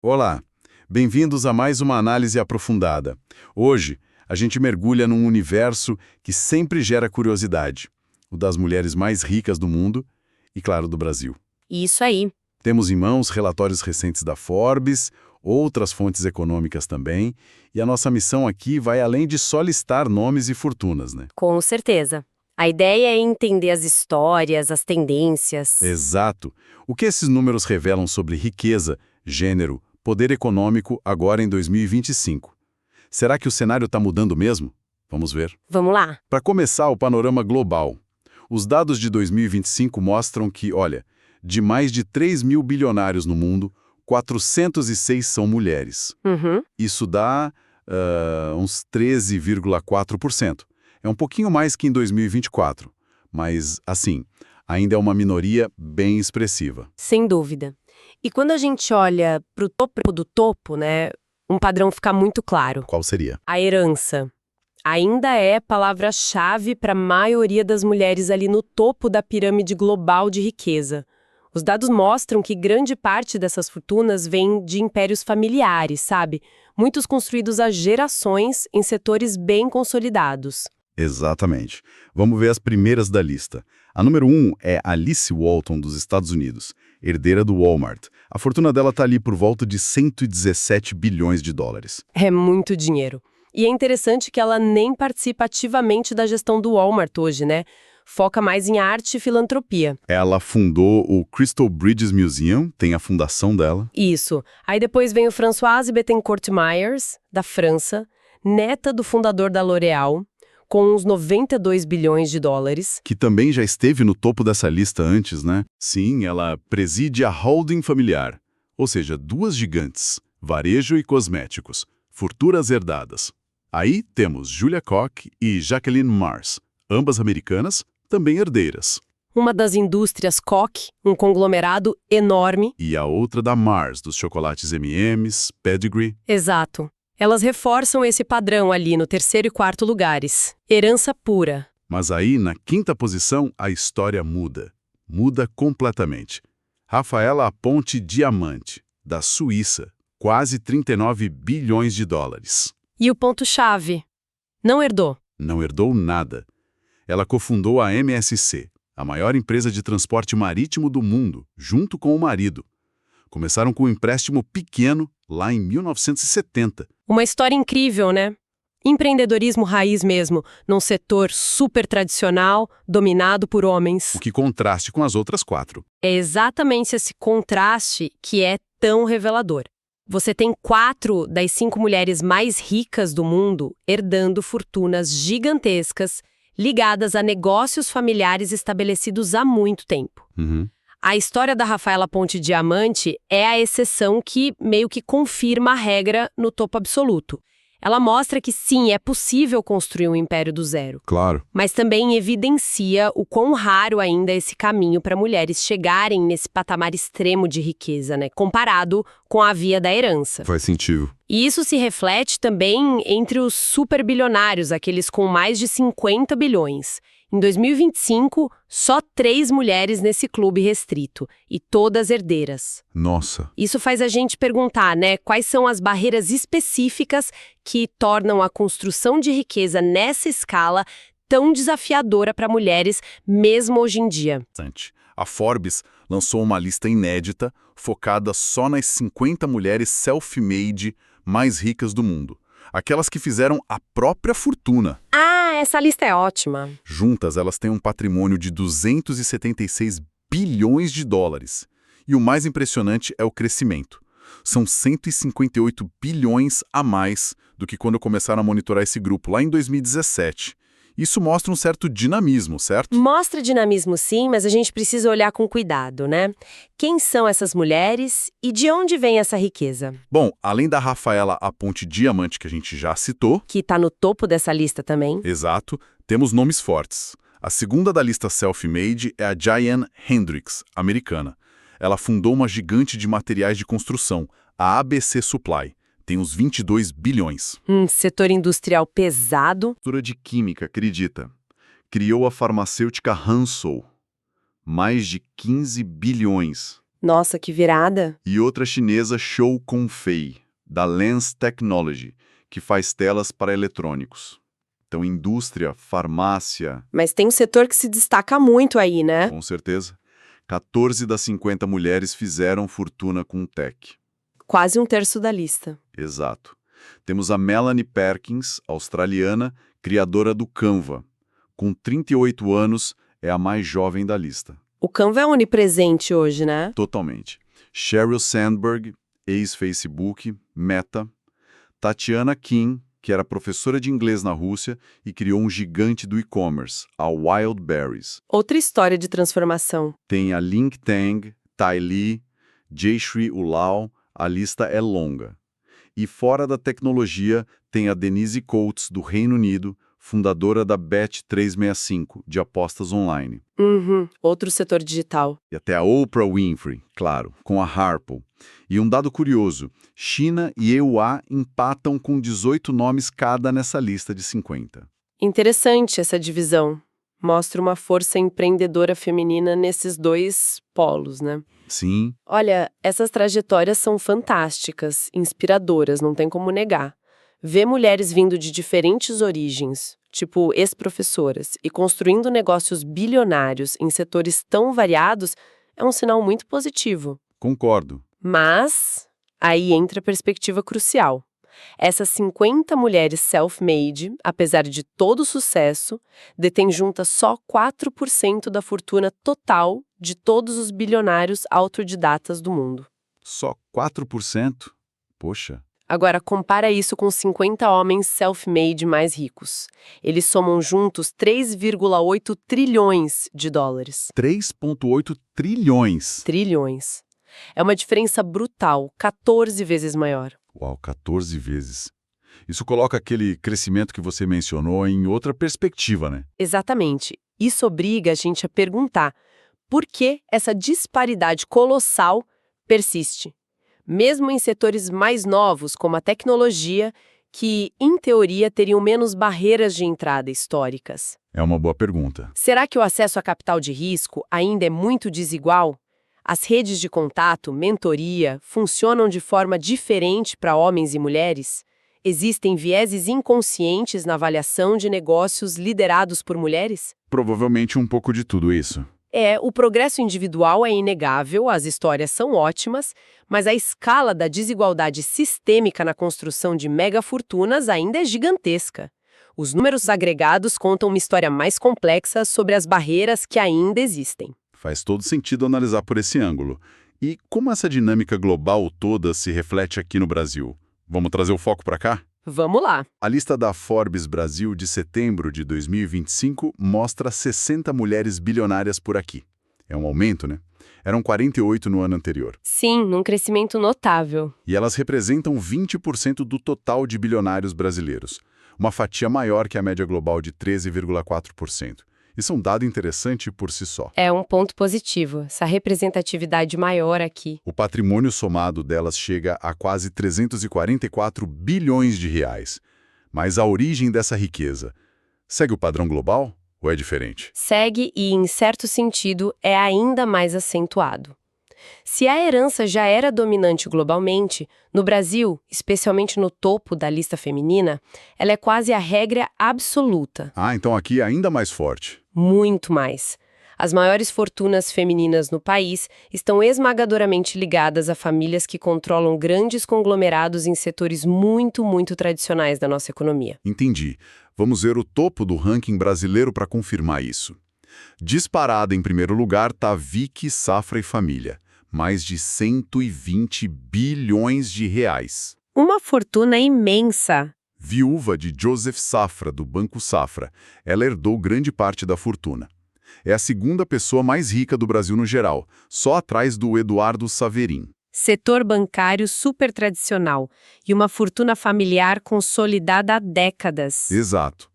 Olá, bem-vindos a mais uma análise aprofundada. Hoje, a gente mergulha num universo que sempre gera curiosidade, o das mulheres mais ricas do mundo e, claro, do Brasil. Isso aí, Temos em mãos relatórios recentes da Forbes, outras fontes econômicas também, e a nossa missão aqui vai além de só listar nomes e fortunas, né? com certeza. A ideia é entender as histórias, as tendências. Exato. O que esses números revelam sobre riqueza, gênero, poder econômico agora em 2025? Será que o cenário está mudando mesmo? Vamos ver. Vamos lá. Para começar, o panorama global. Os dados de 2025 mostram que, olha, de mais de 3 mil bilionários no mundo, 406 são mulheres. Uhum. Isso dá uns 13,4%. É um pouquinho mais que em 2024, mas, assim, ainda é uma minoria bem expressiva. Sem dúvida. E quando a gente olha para o topo do topo, né, um padrão fica muito claro. Qual seria? A herança ainda é palavra-chave para a maioria das mulheres ali no topo da pirâmide global de riqueza. Os dados mostram que grande parte dessas fortunas vem de impérios familiares, sabe? Muitos construídos há gerações em setores bem consolidados. Exatamente. Vamos ver as primeiras da lista. A número 1 é Alice Walton, dos Estados Unidos, herdeira do Walmart. A fortuna dela está ali por volta de 117 bilhões de dólares. É muito dinheiro. E é interessante que ela nem participa ativamente da gestão do Walmart hoje, né? Foca mais em arte e filantropia. Ela fundou o Crystal Bridges Museum, tem a fundação dela. Isso. Aí depois vem o Françoise Bettencourt Meyers, da França, neta do fundador da L'Oréal, com uns 92 bilhões de dólares. Que também já esteve no topo dessa lista antes, né? Sim, ela preside a holding familiar, ou seja, duas gigantes, varejo e cosméticos, fortunas herdadas. Aí temos Julia Koch e Jacqueline Mars, ambas americanas, também herdeiras. Uma das indústrias Koch, um conglomerado enorme. E a outra da Mars, dos chocolates M&M's, Pedigree. Exato. Elas reforçam esse padrão ali no terceiro e quarto lugares. Herança pura. Mas aí, na quinta posição, a história muda. Muda completamente. Rafaela Aponte Diamante, da Suíça, quase 39 bilhões de dólares. E o ponto-chave? Não herdou. Não herdou nada. Ela cofundou a MSC, a maior empresa de transporte marítimo do mundo, junto com o marido. Começaram com um empréstimo pequeno lá em 1970. Uma história incrível, né? Empreendedorismo raiz mesmo, num setor super tradicional, dominado por homens. O que contraste com as outras quatro. É exatamente esse contraste que é tão revelador. Você tem 4 das 5 mulheres mais ricas do mundo herdando fortunas gigantescas ligadas a negócios familiares estabelecidos há muito tempo. A história da Rafaela Ponte Diamante é a exceção que meio que confirma a regra no topo absoluto. Ela mostra que sim, é possível construir um império do zero. Claro. Mas também evidencia o quão raro ainda é esse caminho para mulheres chegarem nesse patamar extremo de riqueza, né? Comparado com a via da herança. Faz sentido. E isso se reflete também entre os superbilionários, aqueles com mais de 50 bilhões. Em 2025, só 3 mulheres nesse clube restrito, e todas herdeiras. Nossa. Isso faz a gente perguntar, né, quais são as barreiras específicas que tornam a construção de riqueza nessa escala tão desafiadora para mulheres, mesmo hoje em dia. A Forbes lançou uma lista inédita, focada só nas 50 mulheres self-made mais ricas do mundo. Aquelas que fizeram a própria fortuna. Ah, essa lista é ótima. Juntas, elas têm um patrimônio de 276 bilhões de dólares. E o mais impressionante é o crescimento. São 158 bilhões a mais do que quando começaram a monitorar esse grupo, lá em 2017. Isso mostra um certo dinamismo, certo? Mostra dinamismo sim, mas a gente precisa olhar com cuidado, né? Quem são essas mulheres e de onde vem essa riqueza? Bom, além da Rafaela Aponte Diamante, que a gente já citou, Que está no topo dessa lista também. exato, temos nomes fortes. A segunda da lista self-made é a Diane Hendricks, americana. Ela fundou uma gigante de materiais de construção, a ABC Supply. Tem uns 22 bilhões. Setor industrial pesado. Mistura de química, acredita. Criou a farmacêutica Hansoh. Mais de 15 bilhões. Nossa, que virada! E outra chinesa, Shou Confei, da Lens Technology, que faz telas para eletrônicos. Então, indústria, farmácia, Mas tem um setor que se destaca muito aí, né? com certeza. 14 das 50 mulheres fizeram fortuna com tech. Quase um terço da lista. Exato. Temos a Melanie Perkins, australiana, criadora do Canva. Com 38 anos, é a mais jovem da lista. O Canva é onipresente hoje, né? Totalmente. Sheryl Sandberg, ex-Facebook, Meta. Tatiana Kim, que era professora de inglês na Rússia e criou um gigante do e-commerce, a Wildberries. Outra história de transformação. Tem a Ling Tang, Tai Li, Jayshree Ullal, a lista é longa. E fora da tecnologia, tem a Denise Coates, do Reino Unido, fundadora da Bet365, de apostas online. Outro setor digital. E até a Oprah Winfrey, claro, com a Harpo. E um dado curioso, China e EUA empatam com 18 nomes cada nessa lista de 50. Interessante essa divisão. Mostra uma força empreendedora feminina nesses dois polos, né? Sim, Olha, essas trajetórias são fantásticas, inspiradoras, não tem como negar. Ver mulheres vindo de diferentes origens, tipo ex-professoras, e construindo negócios bilionários em setores tão variados é um sinal muito positivo. concordo. Mas aí entra a perspectiva crucial. Essas 50 mulheres self-made, apesar de todo o sucesso, detêm juntas só 4% da fortuna total de todos os bilionários autodidatas do mundo. Só 4%? Poxa, Agora, compara isso com 50 homens self-made mais ricos. Eles somam juntos 3,8 trilhões de dólares. 3,8 trilhões. Trilhões. É uma diferença brutal, 14 vezes maior. Uau, 14 vezes. Isso coloca aquele crescimento que você mencionou em outra perspectiva, né? Exatamente. Isso obriga a gente a perguntar por que essa disparidade colossal persiste, mesmo em setores mais novos, como a tecnologia, que, em teoria, teriam menos barreiras de entrada históricas. É uma boa pergunta. Será que o acesso a capital de risco ainda é muito desigual? As redes de contato, mentoria, funcionam de forma diferente para homens e mulheres? Existem vieses inconscientes na avaliação de negócios liderados por mulheres? Provavelmente um pouco de tudo isso. O progresso individual é inegável, as histórias são ótimas, mas a escala da desigualdade sistêmica na construção de megafortunas ainda é gigantesca. Os números agregados contam uma história mais complexa sobre as barreiras que ainda existem. Faz todo sentido analisar por esse ângulo. E como essa dinâmica global toda se reflete aqui no Brasil? Vamos trazer o foco para cá? Vamos lá! A lista da Forbes Brasil de setembro de 2025 mostra 60 mulheres bilionárias por aqui. É um aumento, né? Eram 48 no ano anterior. Sim, num crescimento notável. E elas representam 20% do total de bilionários brasileiros, uma fatia maior que a média global de 13,4%. Isso é um dado interessante por si só. É um ponto positivo, essa representatividade maior aqui. O patrimônio somado delas chega a quase 344 bilhões de reais. Mas a origem dessa riqueza segue o padrão global ou é diferente? Segue e, em certo sentido, é ainda mais acentuado. Se a herança já era dominante globalmente, no Brasil, especialmente no topo da lista feminina, ela é quase a regra absoluta. Ah, então aqui é ainda mais forte. Muito mais. As maiores fortunas femininas no país estão esmagadoramente ligadas a famílias que controlam grandes conglomerados em setores muito, muito tradicionais da nossa economia. Entendi. Vamos ver o topo do ranking brasileiro para confirmar isso. Disparada em primeiro lugar está Vicky Safra e Família. Mais de 120 bilhões de reais. Uma fortuna imensa. Viúva de Joseph Safra, do Banco Safra, ela herdou grande parte da fortuna. É a segunda pessoa mais rica do Brasil no geral, só atrás do Eduardo Saverin. Setor bancário super tradicional e uma fortuna familiar consolidada há décadas. Exato.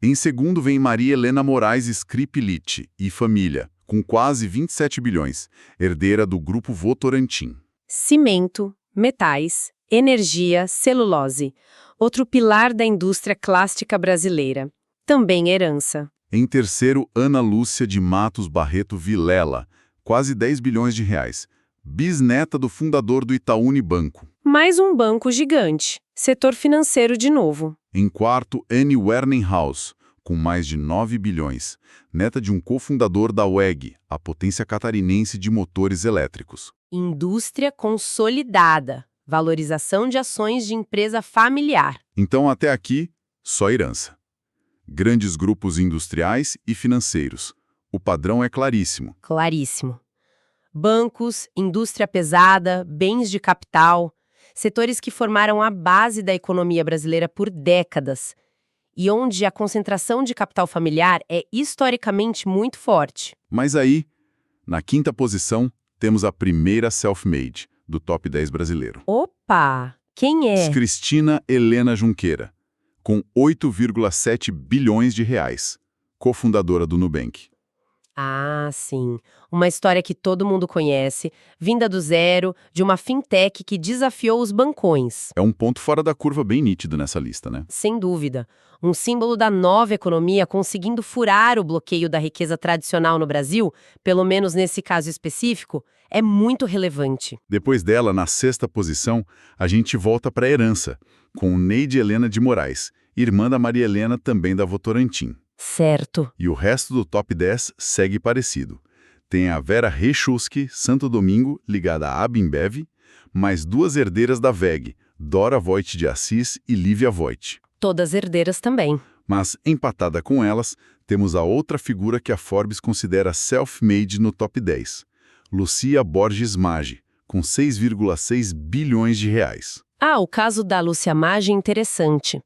Em segundo vem Maria Helena Moraes Scripilite e família, com quase 27 bilhões, herdeira do Grupo Votorantim. Cimento, metais, energia, celulose. Outro pilar da indústria clássica brasileira. Também herança. Em terceiro, Ana Lúcia de Matos Barreto Vilela, quase 10 bilhões de reais. bisneta do fundador do Itaú Unibanco. Mais um banco gigante. Setor financeiro de novo. Em quarto, Annie Werninghaus, com mais de 9 bilhões, neta de um cofundador da WEG, a potência catarinense de motores elétricos. Indústria consolidada. Valorização de ações de empresa familiar. Então, até aqui, só herança. Grandes grupos industriais e financeiros. O padrão é claríssimo. Claríssimo. Bancos, indústria pesada, bens de capital, setores que formaram a base da economia brasileira por décadas e onde a concentração de capital familiar é historicamente muito forte. Mas aí, na quinta posição, temos a primeira self-made do top 10 brasileiro. Opa! Quem é? Cristina Helena Junqueira, com 8,7 bilhões de reais, cofundadora do Nubank. Ah, sim. Uma história que todo mundo conhece, vinda do zero, de uma fintech que desafiou os bancões. É um ponto fora da curva bem nítido nessa lista, né? Sem dúvida. Um símbolo da nova economia conseguindo furar o bloqueio da riqueza tradicional no Brasil, pelo menos nesse caso específico, é muito relevante. Depois dela, na sexta posição, a gente volta para a herança, com Neide Helena de Moraes, irmã da Maria Helena, também da Votorantim. Certo. E o resto do top 10 segue parecido. Tem a Vera Rechuski, Santo Domingo, ligada à Abinbev, mais duas herdeiras da WEG, Dora Voigt de Assis e Lívia Voigt. Todas herdeiras também. Mas, empatada com elas, temos a outra figura que a Forbes considera self-made no top 10, Lucia Borges Maggi, com 6,6 bilhões de reais. Ah, o caso da Lúcia Maggi é interessante.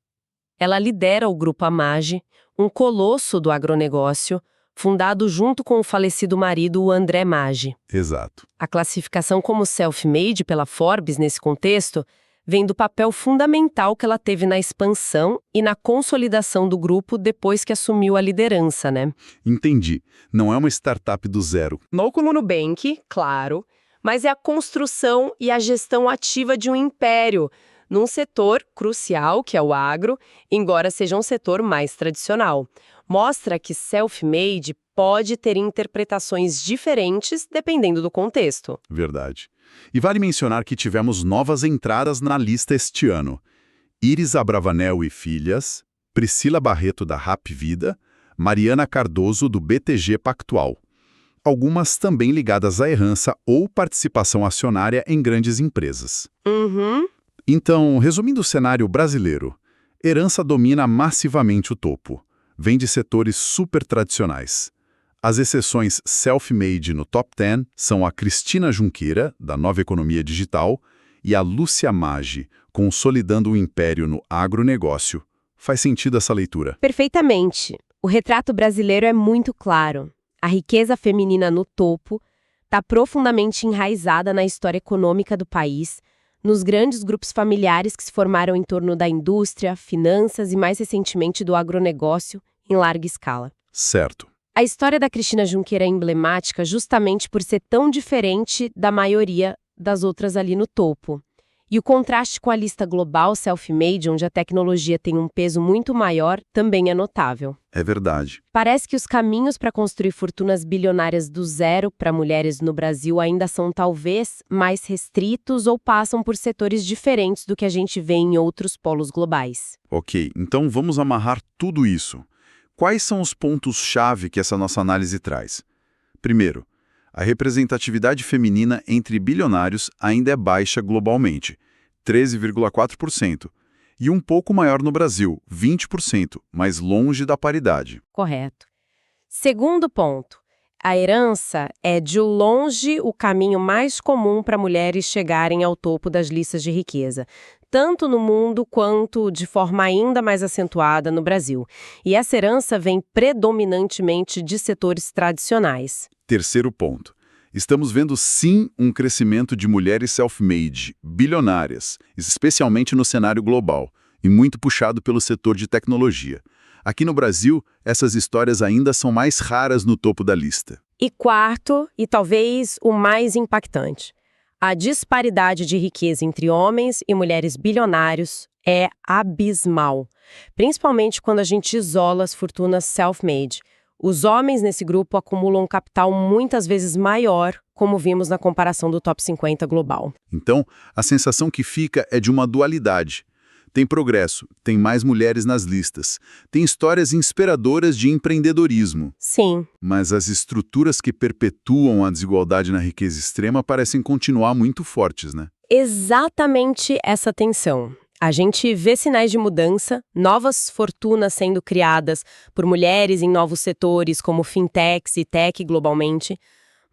Ela lidera o Grupo Amage, um colosso do agronegócio, fundado junto com o falecido marido, o André Maggi. Exato. A classificação como self-made pela Forbes nesse contexto vem do papel fundamental que ela teve na expansão e na consolidação do grupo depois que assumiu a liderança, né? Entendi. Não é uma startup do zero. Não como no Nubank, claro, mas é a construção e a gestão ativa de um império, num setor crucial, que é o agro, embora seja um setor mais tradicional. Mostra que self-made pode ter interpretações diferentes dependendo do contexto. Verdade. E vale mencionar que tivemos novas entradas na lista este ano. Iris Abravanel e Filhas, Priscila Barreto da Rap Vida, Mariana Cardoso do BTG Pactual. Algumas também ligadas à herança ou participação acionária em grandes empresas. Uhum. Então, resumindo o cenário brasileiro, herança domina massivamente o topo. Vem de setores super tradicionais. As exceções self-made no top 10 são a Cristina Junqueira, da Nova Economia Digital, e a Lúcia Maggi, consolidando o império no agronegócio. Faz sentido essa leitura? Perfeitamente. O retrato brasileiro é muito claro. A riqueza feminina no topo está profundamente enraizada na história econômica do país, nos grandes grupos familiares que se formaram em torno da indústria, finanças e, mais recentemente, do agronegócio em larga escala. Certo. A história da Cristina Junqueira é emblemática justamente por ser tão diferente da maioria das outras ali no topo. E o contraste com a lista global self-made, onde a tecnologia tem um peso muito maior, também é notável. É verdade. Parece que os caminhos para construir fortunas bilionárias do zero para mulheres no Brasil ainda são talvez mais restritos ou passam por setores diferentes do que a gente vê em outros polos globais. Ok, então vamos amarrar tudo isso. Quais são os pontos-chave que essa nossa análise traz? Primeiro, a representatividade feminina entre bilionários ainda é baixa globalmente, 13,4%, e um pouco maior no Brasil, 20%, mas longe da paridade. Correto. Segundo ponto, a herança é de longe o caminho mais comum para mulheres chegarem ao topo das listas de riqueza, tanto no mundo quanto de forma ainda mais acentuada no Brasil. E essa herança vem predominantemente de setores tradicionais. Terceiro ponto. Estamos vendo sim um crescimento de mulheres self-made, bilionárias, especialmente no cenário global, e muito puxado pelo setor de tecnologia. Aqui no Brasil, essas histórias ainda são mais raras no topo da lista. E quarto, e talvez o mais impactante, a disparidade de riqueza entre homens e mulheres bilionários é abismal, principalmente quando a gente isola as fortunas self-made. Os homens nesse grupo acumulam um capital muitas vezes maior, como vimos na comparação do top 50 global. Então, a sensação que fica é de uma dualidade. Tem progresso, tem mais mulheres nas listas, tem histórias inspiradoras de empreendedorismo. Sim. Mas as estruturas que perpetuam a desigualdade na riqueza extrema parecem continuar muito fortes, né? Exatamente essa tensão. A gente vê sinais de mudança, novas fortunas sendo criadas por mulheres em novos setores como fintechs e tech globalmente,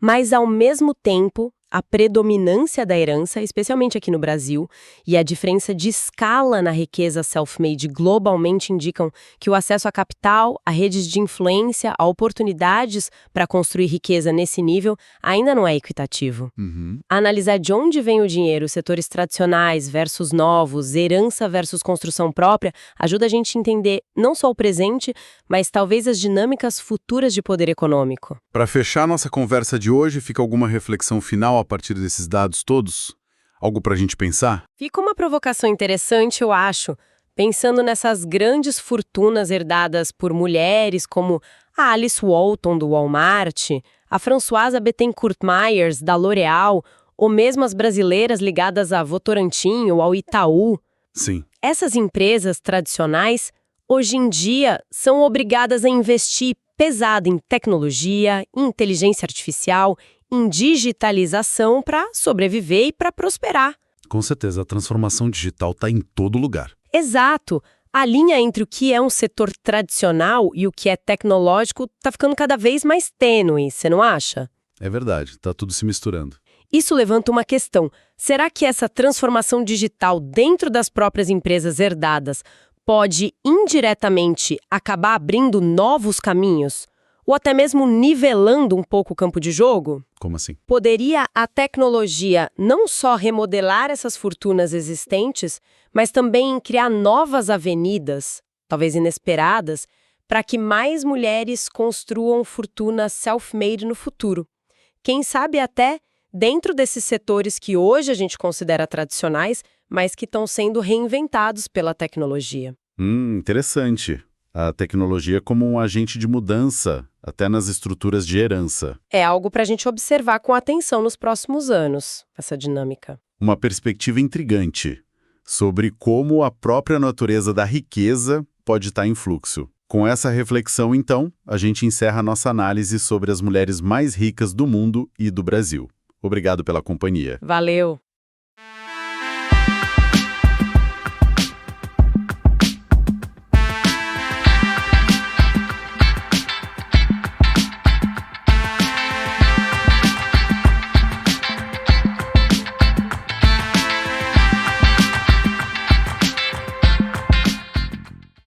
mas ao mesmo tempo a predominância da herança, especialmente aqui no Brasil, e a diferença de escala na riqueza self-made globalmente indicam que o acesso a capital, a redes de influência, a oportunidades para construir riqueza nesse nível ainda não é equitativo. Analisar de onde vem o dinheiro, setores tradicionais versus novos, herança versus construção própria, ajuda a gente a entender não só o presente, mas talvez as dinâmicas futuras de poder econômico. Para fechar nossa conversa de hoje, fica alguma reflexão final a partir desses dados todos? Algo para a gente pensar? Fica uma provocação interessante, eu acho, pensando nessas grandes fortunas herdadas por mulheres como a Alice Walton, do Walmart, a Françoise Bettencourt-Meyers, da L'Oréal, ou mesmo as brasileiras ligadas à Votorantim ou ao Itaú. Sim. Essas empresas tradicionais, hoje em dia, são obrigadas a investir pesado em tecnologia, em inteligência artificial, em digitalização para sobreviver e para prosperar. Com certeza, a transformação digital está em todo lugar. Exato. A linha entre o que é um setor tradicional e o que é tecnológico está ficando cada vez mais tênue, você não acha? É verdade, está tudo se misturando. Isso levanta uma questão. Será que essa transformação digital dentro das próprias empresas herdadas pode indiretamente acabar abrindo novos caminhos? Ou até mesmo nivelando um pouco o campo de jogo? Como assim? Poderia a tecnologia não só remodelar essas fortunas existentes, mas também criar novas avenidas, talvez inesperadas, para que mais mulheres construam fortunas self-made no futuro. Quem sabe até dentro desses setores que hoje a gente considera tradicionais, mas que estão sendo reinventados pela tecnologia. Interessante. A tecnologia como um agente de mudança, até nas estruturas de herança. É algo para a gente observar com atenção nos próximos anos, essa dinâmica. Uma perspectiva intrigante sobre como a própria natureza da riqueza pode estar em fluxo. Com essa reflexão, então, a gente encerra nossa análise sobre as mulheres mais ricas do mundo e do Brasil. Obrigado pela companhia. Valeu!